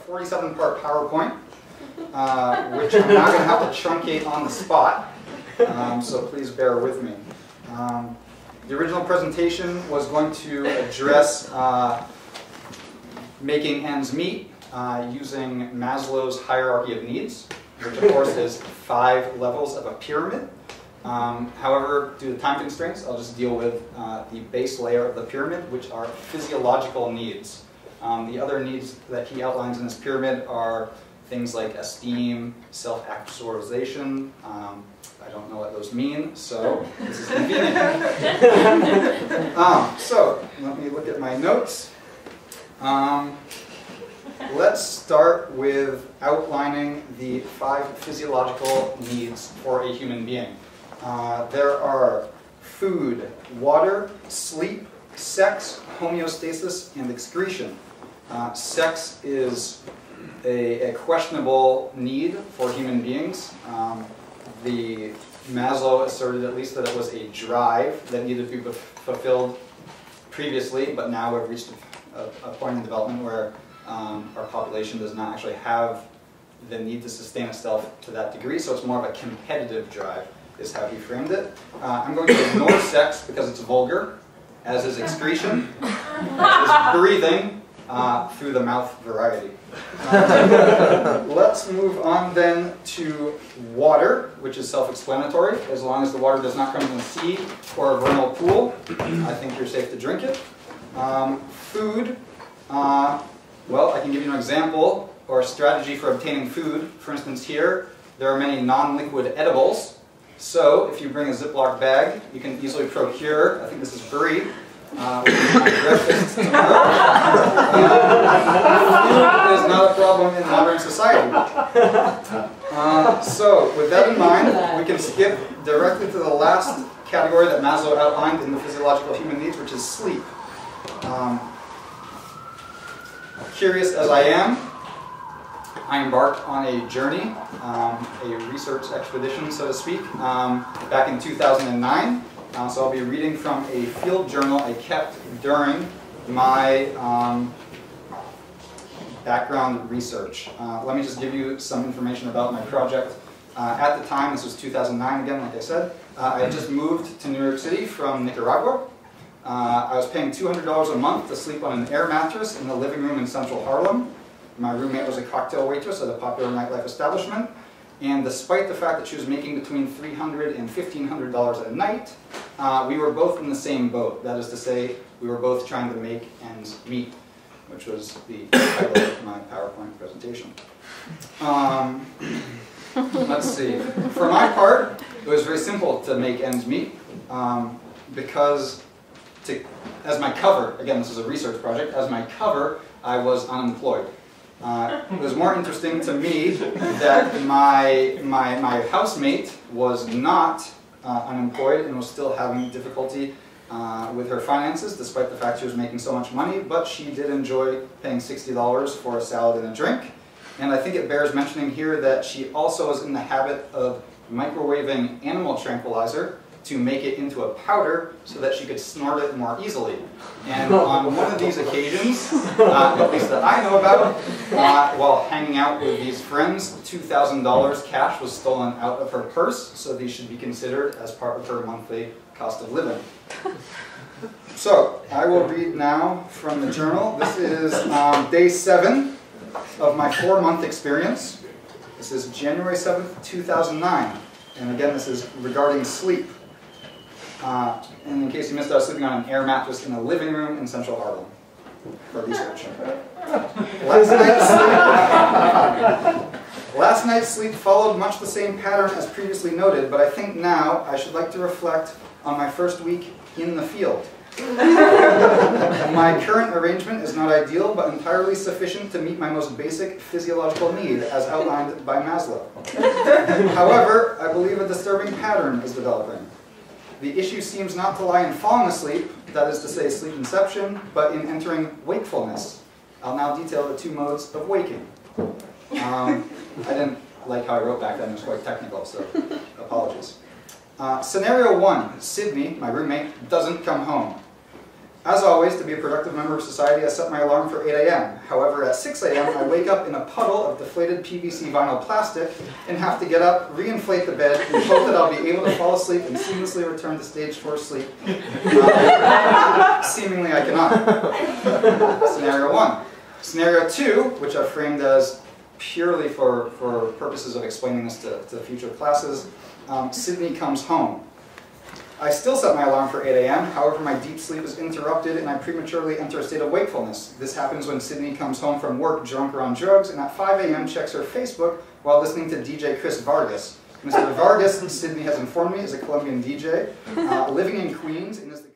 47-part PowerPoint, which I'm now going to have to truncate on the spot, so please bear with me. The original presentation was going to address making ends meet using Maslow's hierarchy of needs, which of course is 5 levels of a pyramid. However, due to time constraints, I'll just deal with the base layer of the pyramid, which are physiological needs. The other needs that he outlines in this pyramid are things like esteem, self-actualization. I don't know what those mean, so this is convenient. So, let me look at my notes. Let's start with outlining the 5 physiological needs for a human being. There are food, water, sleep, sex, homeostasis, and excretion. Sex is a questionable need for human beings. The Maslow asserted at least that it was a drive that needed to be fulfilled previously, but now we've reached a point in development where our population does not actually have the need to sustain itself to that degree, so it's more of a competitive drive, is how he framed it. I'm going to ignore sex because it's vulgar, as is excretion, as is breathing through the mouth variety. Let's move on then to water, which is self-explanatory. As long as the water does not come from the sea or a vernal pool, I think you're safe to drink it. Food, well, I can give you an example or a strategy for obtaining food. For instance, here, there are many non-liquid edibles. So, if you bring a Ziploc bag, you can easily procure, I think this is brie, which is my breakfast tomorrow. Food is not a problem in modern society. So, with that in mind, we can skip directly to the last category that Maslow outlined in the physiological human needs, which is sleep. Curious as I am, I embarked on a journey, a research expedition, so to speak, back in 2009. So I'll be reading from a field journal I kept during my background research. Let me just give you some information about my project. At the time, this was 2009 again, like I said, I had just moved to New York City from Nicaragua. I was paying $200 a month to sleep on an air mattress in the living room in central Harlem. My roommate was a cocktail waitress at a popular nightlife establishment. And despite the fact that she was making between $300 and $1,500 a night, we were both in the same boat. That is to say, we were both trying to make ends meet, which was the title of my PowerPoint presentation. Let's see. For my part, it was very simple to make ends meet because as my cover, again this is a research project, as my cover I was unemployed. It was more interesting to me that my housemate was not unemployed and was still having difficulty with her finances despite the fact she was making so much money, but she did enjoy paying $60 for a salad and a drink. And I think it bears mentioning here that she also was in the habit of microwaving animal tranquilizer to make it into a powder so that she could snort it more easily. And on one of these occasions, at least that I know about, while hanging out with these friends, $2,000 cash was stolen out of her purse, so these should be considered as part of her monthly cost of living. So, I will read now from the journal. This is day 7 of my 4-month experience. This is January 7th, 2009. And again, this is regarding sleep. And in case you missed, I was sleeping on an air mattress in a living room in central Harlem for research. Last night's sleep followed much the same pattern as previously noted, but I think now I should like to reflect on my first week in the field. My current arrangement is not ideal, but entirely sufficient to meet my most basic physiological need, as outlined by Maslow. However, I believe a disturbing pattern is developing. The issue seems not to lie in falling asleep, that is to say sleep inception, but in entering wakefulness. I'll now detail the 2 modes of waking. I didn't like how I wrote back then, it was quite technical, so apologies. Scenario 1, Sydney, my roommate, doesn't come home. As always, to be a productive member of society, I set my alarm for 8 a.m. However, at 6 a.m., I wake up in a puddle of deflated PVC vinyl plastic and have to get up, reinflate the bed, and hope that I'll be able to fall asleep and seamlessly return to stage 4 sleep. Seemingly, I cannot. Scenario 1. Scenario 2, which I've framed as purely for purposes of explaining this to future classes, Sydney comes home. I still set my alarm for 8 a.m., however my deep sleep is interrupted and I prematurely enter a state of wakefulness. This happens when Sydney comes home from work drunk or on drugs and at 5 a.m. checks her Facebook while listening to DJ Chris Vargas. Mr. Vargas, Sydney has informed me, is a Colombian DJ living in Queens and is the